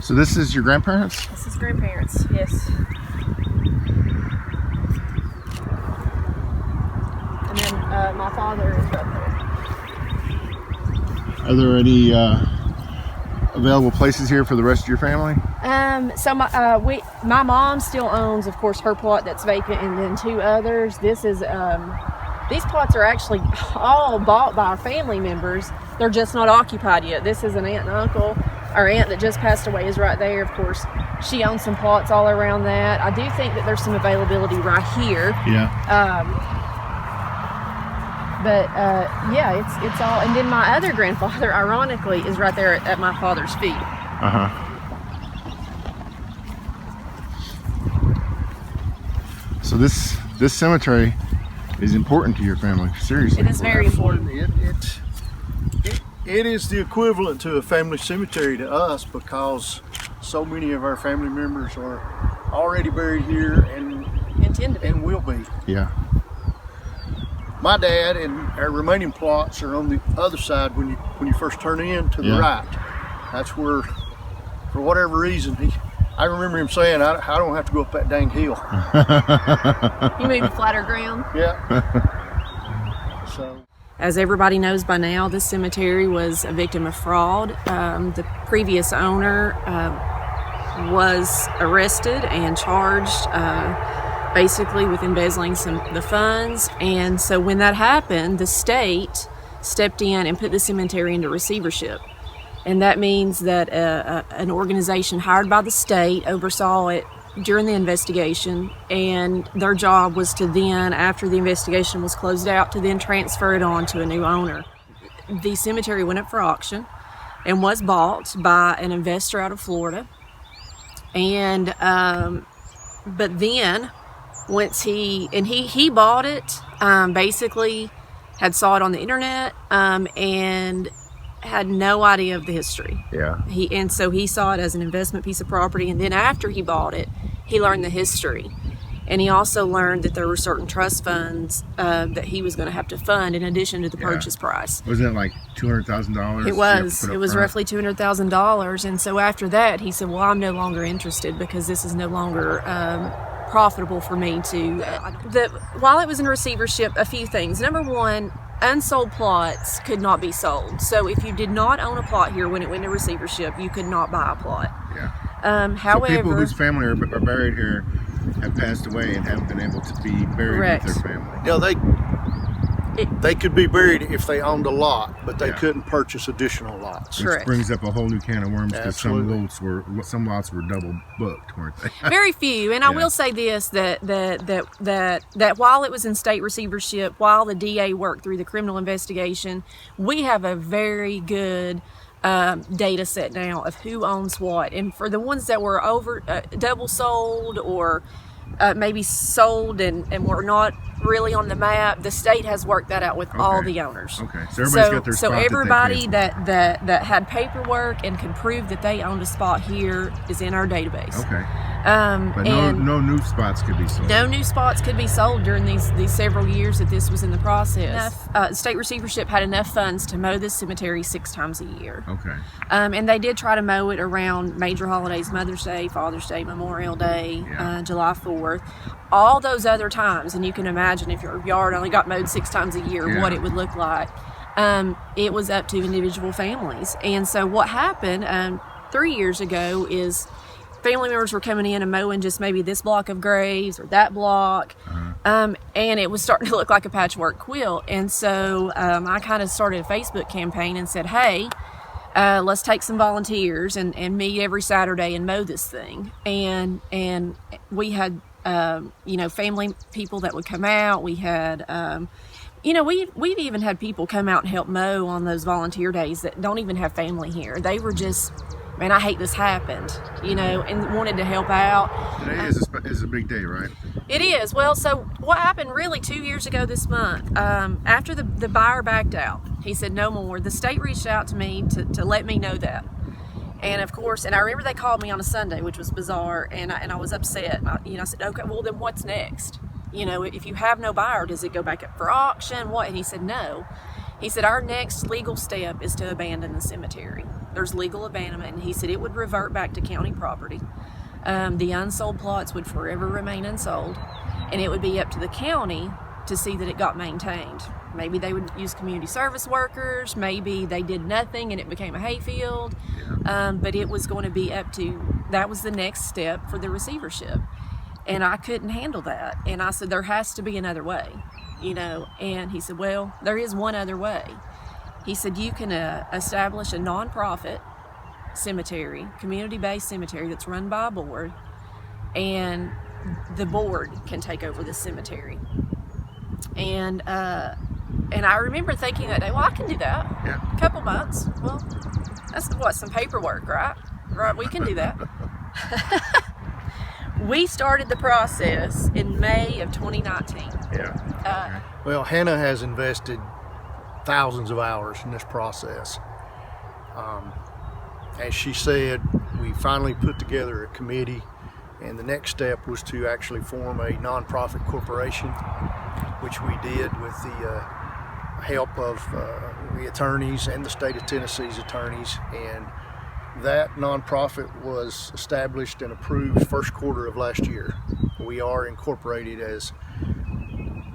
So this is your grandparents? This is grandparents, yes. And then my father is right there. Are there any available places here for the rest of your family? So my mom still owns, of course, her plot that's vacant, and then 2 others. This is these plots are actually all bought by our family members. They're just not occupied yet. This is an aunt and uncle. Our aunt that just passed away is right there. Of course, she owns some plots all around that. I do think that there's some availability right here. Yeah. Yeah, it's all. And then my other grandfather, ironically, is right there at my father's feet. So this cemetery is important to your family. Seriously. It is very important. It is the equivalent to a family cemetery to us, because so many of our family members are already buried here and will be. Yeah. My dad and our remaining plots are on the other side when you first turn in to the right. That's where, for whatever reason, I remember him saying, I don't have to go up that dang hill. You moved to flatter ground? Yeah. So. As everybody knows by now, this cemetery was a victim of fraud. The previous owner was arrested and charged basically with embezzling the funds. And so when that happened, the state stepped in and put the cemetery into receivership. And that means that an organization hired by the state oversaw it during the investigation, and their job was to then, after the investigation was closed out, to then transfer it on to a new owner. The cemetery went up for auction and was bought by an investor out of Florida. And but then once he bought it, basically had saw it on the internet and had no idea of the history. Yeah. So he saw it as an investment piece of property, and then after he bought it, he learned the history. And he also learned that there were certain trust funds that he was going to have to fund in addition to the purchase price. Wasn't it like $200,000? It was. It was roughly $200,000. And so after that, he said, well, I'm no longer interested because this is no longer profitable for me to... While it was in receivership, a few things. Number one, unsold plots could not be sold. So if you did not own a plot here when it went into receivership, you could not buy a plot. Yeah. However, so people whose family are buried here have passed away and haven't been able to be buried with their family. Yeah, they could be buried if they owned a lot, but they couldn't purchase additional lots. Which brings up a whole new can of worms, because some lots were double booked, weren't they? Very few. And I will say this, that while it was in state receivership, while the DA worked through the criminal investigation, we have a very good data set now of who owns what. And for the ones that were double sold or maybe sold and were not really on the map, the state has worked that out with all the owners. Okay, so everybody's got their spot. So everybody that had paperwork and can prove that they owned a spot here is in our database. Okay. But no new spots could be sold. No new spots could be sold during these several years that this was in the process. State receivership had enough funds to mow this cemetery 6 times a year. Okay. And they did try to mow it around major holidays, Mother's Day, Father's Day, Memorial Day, July 4th. All those other times, and you can imagine if your yard only got mowed 6 times a year, what it would look like. It was up to individual families. And so what happened 3 years ago is family members were coming in and mowing just maybe this block of graves or that block. And it was starting to look like a patchwork quilt. And so I kind of started a Facebook campaign and said, hey, let's take some volunteers and meet every Saturday and mow this thing. And we had, family people that would come out. We had, we've even had people come out and help mow on those volunteer days that don't even have family here. They were just, man, I hate this happened, and wanted to help out. Today is a big day, right? It is. Well, so what happened really 2 years ago this month, after the buyer backed out, he said no more. The state reached out to me to let me know that. And of course, and I remember they called me on a Sunday, which was bizarre, and I was upset. I said, okay, well then what's next? If you have no buyer, does it go back up for auction? What? And he said no. He said, our next legal step is to abandon the cemetery. There's legal abandonment, and he said it would revert back to county property. The unsold plots would forever remain unsold, and it would be up to the county to see that it got maintained. Maybe they would use community service workers, maybe they did nothing and it became a hayfield, but it was going to be up to, that was the next step for the receivership. And I couldn't handle that. And I said, there has to be another way, and he said, well, there is one other way. He said, you can establish a nonprofit cemetery, community-based cemetery that's run by a board, and the board can take over the cemetery. And I remember thinking that day, well, I can do that. Yeah. A couple months. Well, that's some paperwork, right? Right, we can do that. We started the process in May of 2019. Yeah. Well, Hannah has invested thousands of hours in this process. As she said, we finally put together a committee, and the next step was to actually form a nonprofit corporation, which we did with the help of the attorneys and the state of Tennessee's attorneys. And that nonprofit was established and approved first quarter of last year. We are incorporated as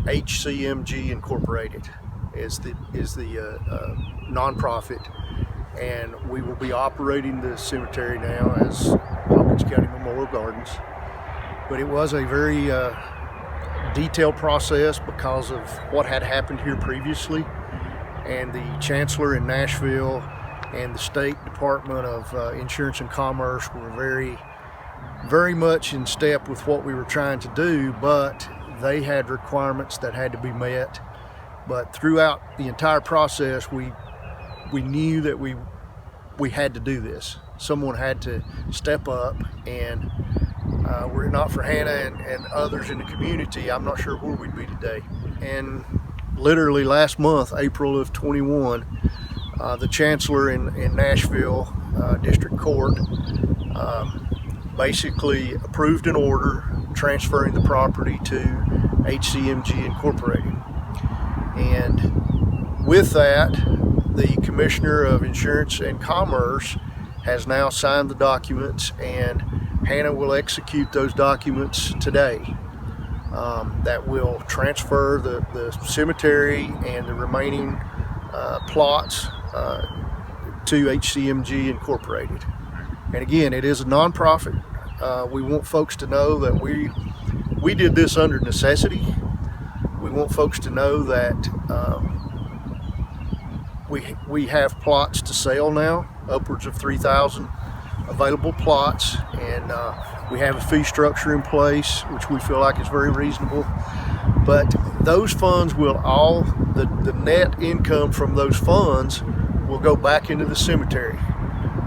HCMG Incorporated is the nonprofit, and we will be operating the cemetery now as Hawkins County Memorial Gardens. But it was a very detailed process because of what had happened here previously, and the chancellor in Nashville and the State Department of Insurance and Commerce were very much in step with what we were trying to do, but they had requirements that had to be met. But throughout the entire process, we knew that we had to do this. Someone had to step up, and were it not for Hannah and others in the community, I'm not sure where we'd be today. And literally last month, April of 21, the chancellor in Nashville District Court basically approved an order transferring the property to HCMG Incorporated. And with that, the Commissioner of Insurance and Commerce has now signed the documents, and Hannah will execute those documents today. That will transfer the cemetery and the remaining plots to HCMG Incorporated. And again, it is a nonprofit. We want folks to know that we did this under necessity. We want folks to know that we have plots to sell now, upwards of 3,000 available plots, and we have a fee structure in place, which we feel like is very reasonable. But those funds will all, the net income from those funds will go back into the cemetery.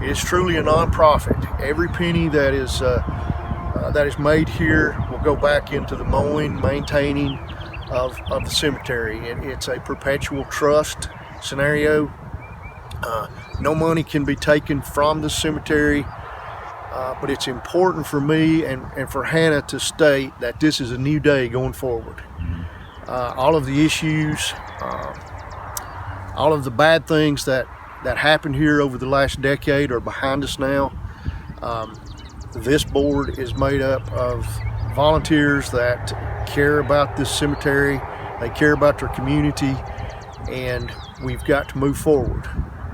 It is truly a nonprofit. Every penny that is made here will go back into the mowing, maintaining of the cemetery. It's a perpetual trust scenario. No money can be taken from the cemetery, but it's important for me and for Hannah to state that this is a new day going forward. All of the issues, all of the bad things that happened here over the last decade are behind us now. This board is made up of volunteers that care about this cemetery, they care about their community, and we've got to move forward.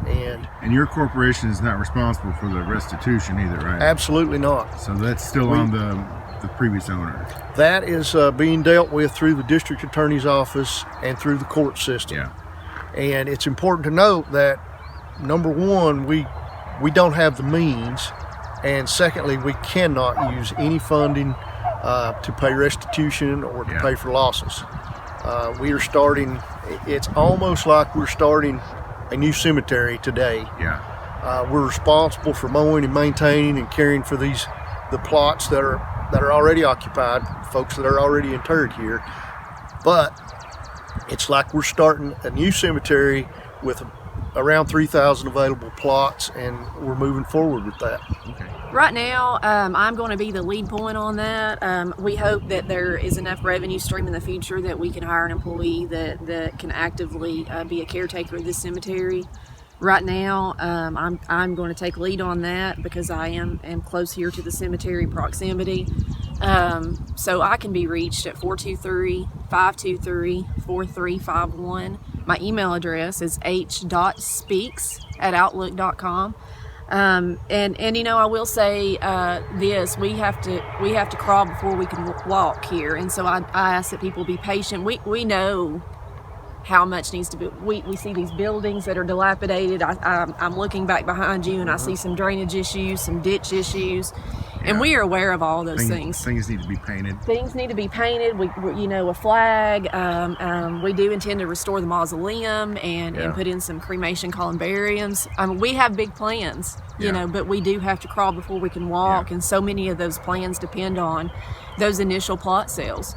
And your corporation is not responsible for the restitution either, right? Absolutely not. So that's still on the previous owner. That is being dealt with through the district attorney's office and through the court system. Yeah. And it's important to note that, number one, we don't have the means, and secondly, we cannot use any funding to pay restitution or to pay for losses. We are starting, it's almost like we're starting a new cemetery today. Yeah. We're responsible for mowing and maintaining and caring for the plots that are already occupied, folks that are already interred here. But it's like we're starting a new cemetery with around 3,000 available plots, and we're moving forward with that. Okay. Right now, I'm going to be the lead point on that. We hope that there is enough revenue stream in the future that we can hire an employee that can actively be a caretaker of this cemetery. Right now, I'm going to take lead on that because I am close here to the cemetery proximity. So I can be reached at 423-523-4351. My email address is h.speaks@outlook.com. And you know, I will say this: we have to crawl before we can walk here, and so I ask that people be patient. We know how much needs to be. We see these buildings that are dilapidated. I'm looking back behind you, and I see some drainage issues, some ditch issues, and we are aware of all those things. Things need to be painted. Things need to be painted. We you know, a flag. We do intend to restore the mausoleum and put in some cremation columbariums. We have big plans, you know, but we do have to crawl before we can walk, and so many of those plans depend on those initial plot sales.